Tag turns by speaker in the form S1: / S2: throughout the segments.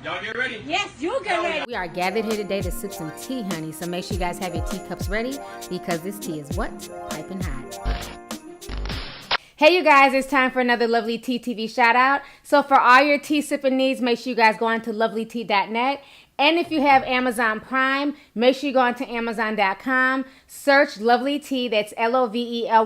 S1: Y'all get ready?
S2: Yes, you get ready.
S3: We are gathered here today to sip some tea, honey. So make sure you guys have your teacups ready because this tea is what? Piping hot. Hey you guys, it's time for another Lovely Tea TV shout out. So for all your tea sipping needs, make sure you guys go on to lovelytea.net. And if you have Amazon Prime, make sure you go on to Amazon.com, search Lovely Tea, that's Lovelytea,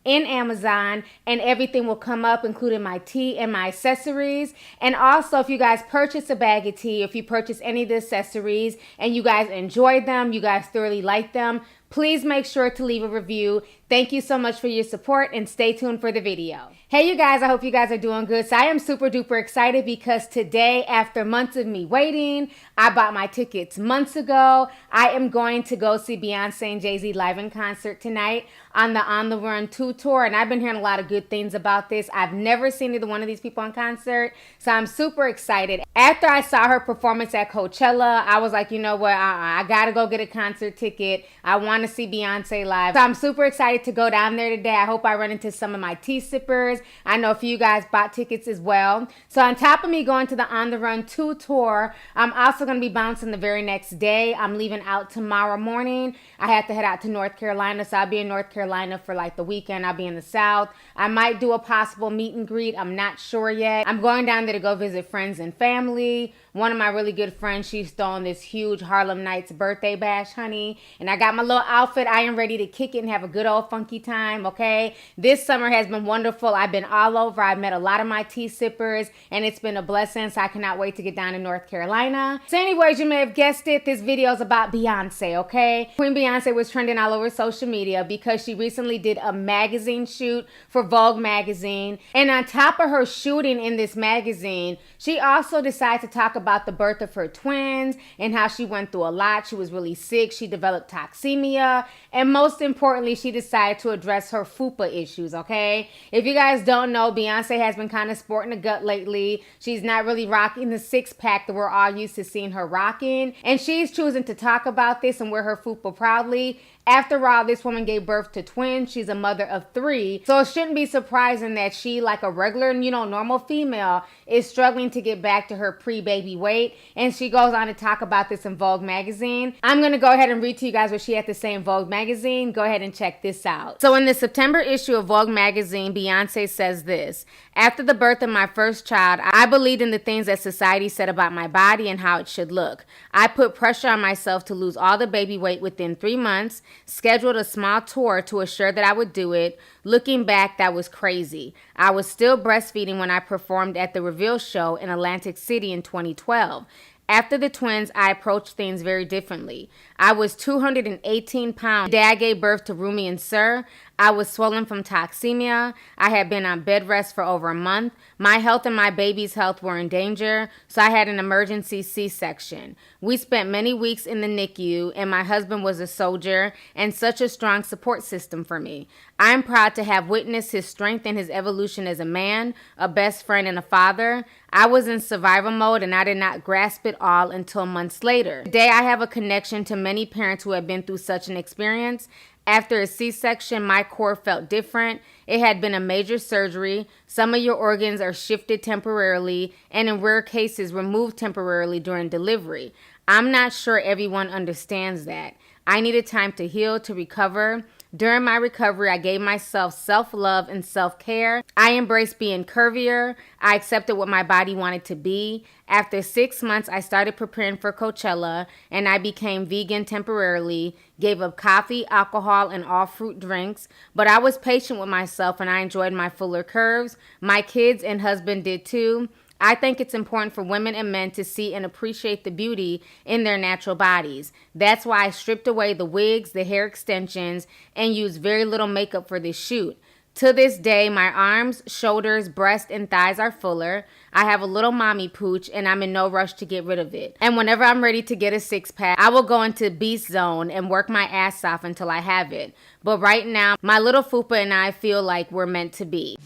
S3: in Amazon, and everything will come up, including my tea and my accessories. And also, if you guys purchase a bag of tea, if you purchase any of the accessories, and you guys enjoy them, you guys thoroughly like them, please make sure to leave a review. Thank you so much for your support and stay tuned for the video. Hey you guys, I hope you guys are doing good. So I am super duper excited because today, after months of me waiting, I bought my tickets months ago. I am going to go see Beyoncé and Jay-Z live in concert tonight on the On the Run 2 tour, and I've been hearing a lot of good things about this. I've never seen either one of these people in concert, so I'm super excited. After I saw her performance at Coachella, I was like, you know what, I gotta go get a concert ticket. I want to see Beyonce live. So I'm super excited to go down there today. I hope I run into some of my tea sippers. I know a few of you guys bought tickets as well. So on top of me going to the On the Run 2 tour, I'm also going to be bouncing the very next day. I'm leaving out tomorrow morning. I have to head out to North Carolina, so I'll be in North Carolina for like the weekend. I'll be in the South. I might do a possible meet and greet. I'm not sure yet. I'm going down there to go visit friends and family. One of my really good friends, she's throwing this huge Harlem Nights birthday bash, honey. And I got my little outfit. I am ready to kick it and have a good old funky time, okay? This summer has been wonderful. I've been all over. I've met a lot of my tea sippers, and it's been a blessing, so I cannot wait to get down to North Carolina. So anyways, you may have guessed it. This video is about Beyonce, okay? Queen Beyonce was trending all over social media because she recently did a magazine shoot for Vogue magazine. And on top of her shooting in this magazine, she also decided to talk about the birth of her twins and how she went through a lot. She was really sick. She developed toxemia. And most importantly, she decided to address her fupa issues, okay? If you guys don't know, Beyonce has been kind of sporting a gut lately. She's not really rocking the six-pack that we're all used to seeing her rocking. And she's choosing to talk about this and wear her fupa proudly. After all, this woman gave birth to twins. She's a mother of 3. So it shouldn't be surprising that she, like a regular, normal female, is struggling to get back to her pre-baby weight. And she goes on to talk about this in Vogue magazine. I'm going to go ahead and read to you guys what she had to say in Vogue magazine. Go ahead and check this out. So in the September issue of Vogue magazine, Beyonce says this: after the birth of my first child, I believed in the things that society said about my body and how it should look. I put pressure on myself to lose all the baby weight within 3 months, scheduled a small tour to assure that I would do it. Looking back, that was crazy. I was still breastfeeding when I performed at the Reveal show in Atlantic City in 2012. After the twins, I approached things very differently. I was 218 pounds. The day I gave birth to Rumi and Sir, I was swollen from toxemia. I had been on bed rest for over a month. My health and my baby's health were in danger, so I had an emergency C-section. We spent many weeks in the NICU, and my husband was a soldier and such a strong support system for me. I'm proud to have witnessed his strength and his evolution as a man, a best friend, and a father. I was in survival mode, and I did not grasp it all until months later. Today, I have a connection to many parents who have been through such an experience. After a C-section, my core felt different. It had been a major surgery. Some of your organs are shifted temporarily and in rare cases removed temporarily during delivery. I'm not sure everyone understands that. I needed time to heal, to recover. During my recovery, I gave myself self-love and self-care. I embraced being curvier. I accepted what my body wanted to be. After 6 months, I started preparing for Coachella, and I became vegan temporarily, gave up coffee, alcohol, and all fruit drinks. But I was patient with myself, and I enjoyed my fuller curves. My kids and husband did too. I think it's important for women and men to see and appreciate the beauty in their natural bodies. That's why I stripped away the wigs, the hair extensions, and used very little makeup for this shoot. To this day, my arms, shoulders, breast, and thighs are fuller. I have a little mommy pooch, and I'm in no rush to get rid of it. And whenever I'm ready to get a six-pack, I will go into beast zone and work my ass off until I have it. But right now, my little fupa and I feel like we're meant to be.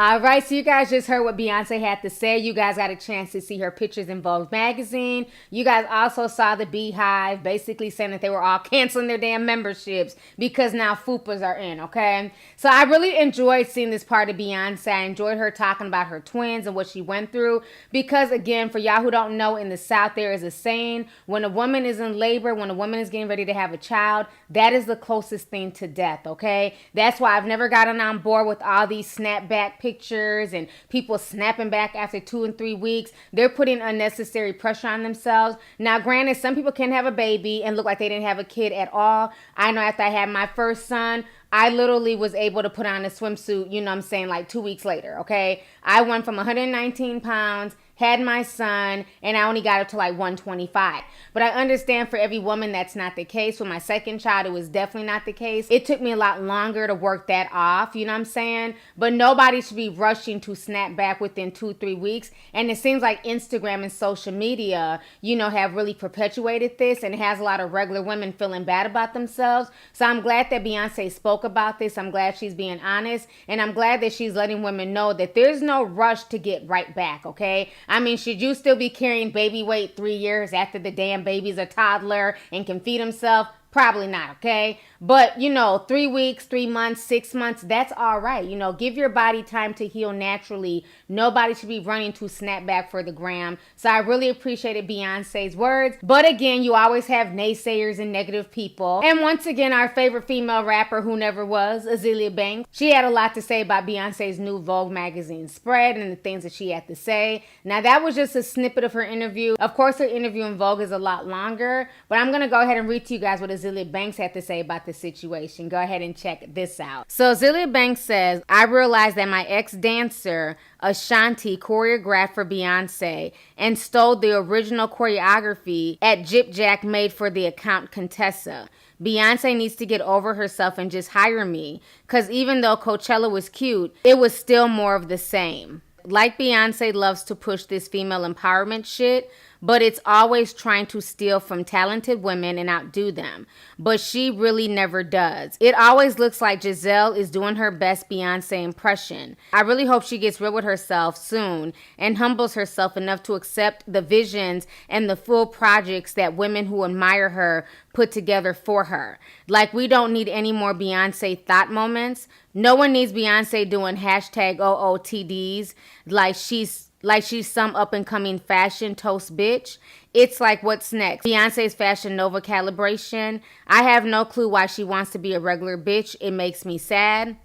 S3: All right, so you guys just heard what Beyonce had to say. You guys got a chance to see her pictures in Vogue magazine. You guys also saw the Beehive basically saying that they were all canceling their damn memberships because now FUPAs are in, okay? So I really enjoyed seeing this part of Beyonce. I enjoyed her talking about her twins and what she went through because, again, for y'all who don't know, in the South there is a saying, when a woman is in labor, when a woman is getting ready to have a child, that is the closest thing to death, okay? That's why I've never gotten on board with all these snapback pictures and people snapping back after 2 and 3 weeks. They're putting unnecessary pressure on themselves. Now, granted, some people can have a baby and look like they didn't have a kid at all. I know after I had my first son, I literally was able to put on a swimsuit, you know what I'm saying, like 2 weeks later, okay? I went from 119 pounds, had my son, and I only got up to like 125. But I understand for every woman that's not the case. With my second child, it was definitely not the case. It took me a lot longer to work that off, you know what I'm saying? But nobody should be rushing to snap back within 2-3 weeks. And it seems like Instagram and social media, you know, have really perpetuated this, and it has a lot of regular women feeling bad about themselves. So I'm glad that Beyonce spoke about this. I'm glad she's being honest, and I'm glad that she's letting women know that there's no rush to get right back, okay? I mean, should you still be carrying baby weight 3 years after the damn baby's a toddler and can feed himself? Probably not, okay? But, you know, 3 weeks, 3 months, 6 months, that's all right. You know, give your body time to heal naturally. Nobody should be running to snap back for the gram. So I really appreciated Beyonce's words. But again, you always have naysayers and negative people. And once again, our favorite female rapper who never was, Azealia Banks, she had a lot to say about Beyonce's new Vogue magazine spread and the things that she had to say. Now, that was just a snippet of her interview. Of course, her interview in Vogue is a lot longer, but I'm going to go ahead and read to you guys what Azealia Banks had to say about the situation. Go ahead and check this out. So Azealia Banks says, I realized that my ex-dancer, Ashanti, choreographed for Beyonce and stole the original choreography at Jip Jack made for the account Contessa. Beyonce needs to get over herself and just hire me, because even though Coachella was cute, it was still more of the same. Like Beyonce loves to push this female empowerment shit, but it's always trying to steal from talented women and outdo them. But she really never does. It always looks like Giselle is doing her best Beyonce impression. I really hope she gets real with herself soon and humbles herself enough to accept the visions and the full projects that women who admire her put together for her. Like, we don't need any more Beyonce thought moments. No one needs Beyonce doing hashtag OOTDs like she's some up-and-coming fashion toast bitch. It's like, what's next? Beyonce's Fashion Nova calibration. I have no clue why she wants to be a regular bitch. It makes me sad.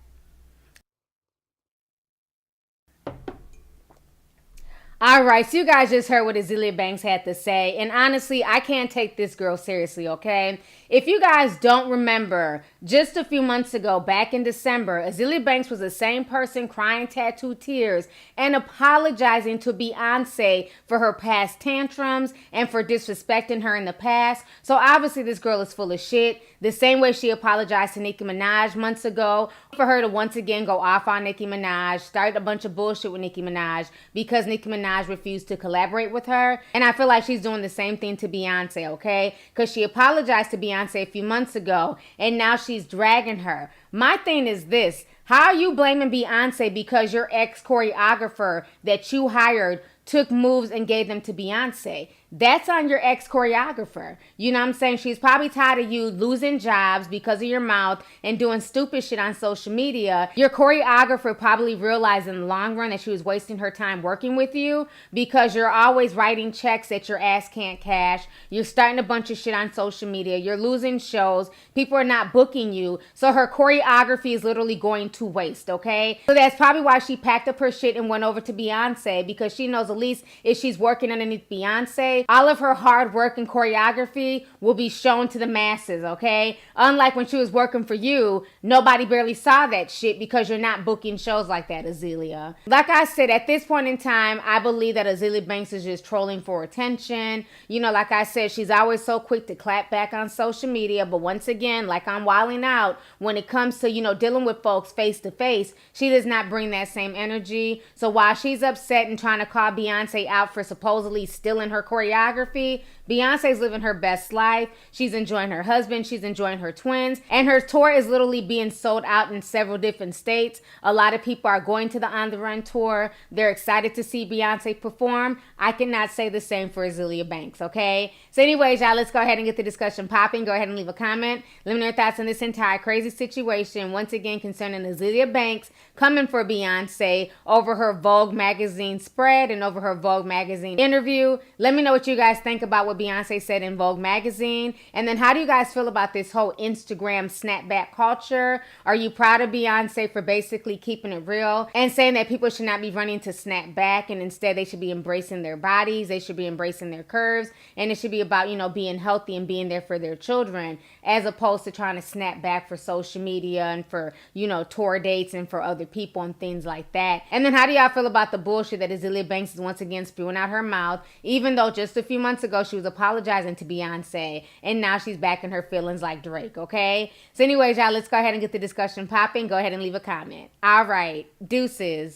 S3: All right, so you guys just heard what Azealia Banks had to say. And honestly, I can't take this girl seriously, okay? If you guys don't remember, just a few months ago, back in December, Azealia Banks was the same person crying tattooed tears and apologizing to Beyonce for her past tantrums and for disrespecting her in the past. So obviously this girl is full of shit. The same way she apologized to Nicki Minaj months ago for her to once again go off on Nicki Minaj, started a bunch of bullshit with Nicki Minaj because Nicki Minaj refused to collaborate with her. And I feel like she's doing the same thing to Beyonce, okay? Because she apologized to Beyonce a few months ago and now she's dragging her. My thing is this: how are you blaming Beyonce because your ex-choreographer that you hired took moves and gave them to Beyonce? That's on your ex-choreographer. You know what I'm saying? She's probably tired of you losing jobs because of your mouth and doing stupid shit on social media. Your choreographer probably realized in the long run that she was wasting her time working with you because you're always writing checks that your ass can't cash. You're starting a bunch of shit on social media. You're losing shows. People are not booking you. So her choreography is literally going to waste, okay? So that's probably why she packed up her shit and went over to Beyonce, because she knows at least if she's working underneath Beyonce, all of her hard work and choreography will be shown to the masses, okay? Unlike when she was working for you, nobody barely saw that shit because you're not booking shows like that, Azealia. Like I said, at this point in time, I believe that Azealia Banks is just trolling for attention. You know, like I said, she's always so quick to clap back on social media, but once again, like I'm wilding out, when it comes to, you know, dealing with folks face to face, she does not bring that same energy. So while she's upset and trying to call Beyonce Beyonce out for supposedly stealing her choreography. Beyonce's living her best life. She's enjoying her husband. She's enjoying her twins. And her tour is literally being sold out in several different states. A lot of people are going to the On the Run tour. They're excited to see Beyonce perform. I cannot say the same for Azealia Banks, okay? So anyways, y'all, let's go ahead and get the discussion popping. Go ahead and leave a comment. Let me know your thoughts on this entire crazy situation. Once again, concerning Azealia Banks coming for Beyonce over her Vogue magazine spread and over her Vogue magazine interview. Let me know what you guys think about what Beyonce said in Vogue magazine. And then how do you guys feel about this whole Instagram snapback culture? Are you proud of Beyonce for basically keeping it real and saying that people should not be running to snap back, and instead they should be embracing their bodies, they should be embracing their curves, and it should be about, you know, being healthy and being there for their children, as opposed to trying to snap back for social media and for, you know, tour dates and for other people and things like that. And then how do y'all feel about the bullshit that Azealia Banks is once again spewing out her mouth, even though just a few months ago she was apologizing to Beyonce, and now she's back in her feelings like Drake, okay? So anyways, y'all, let's go ahead and get the discussion popping. Go ahead and leave a comment. All right, deuces.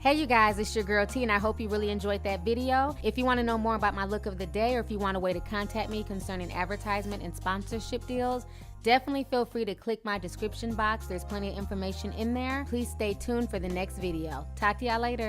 S3: Hey you guys, it's your girl T, and I hope you really enjoyed that video. If you want to know more about my look of the day, or if you want a way to contact me concerning advertisement and sponsorship deals, definitely feel free to click my description box. There's plenty of information in there. Please stay tuned for the next video. Talk to y'all later.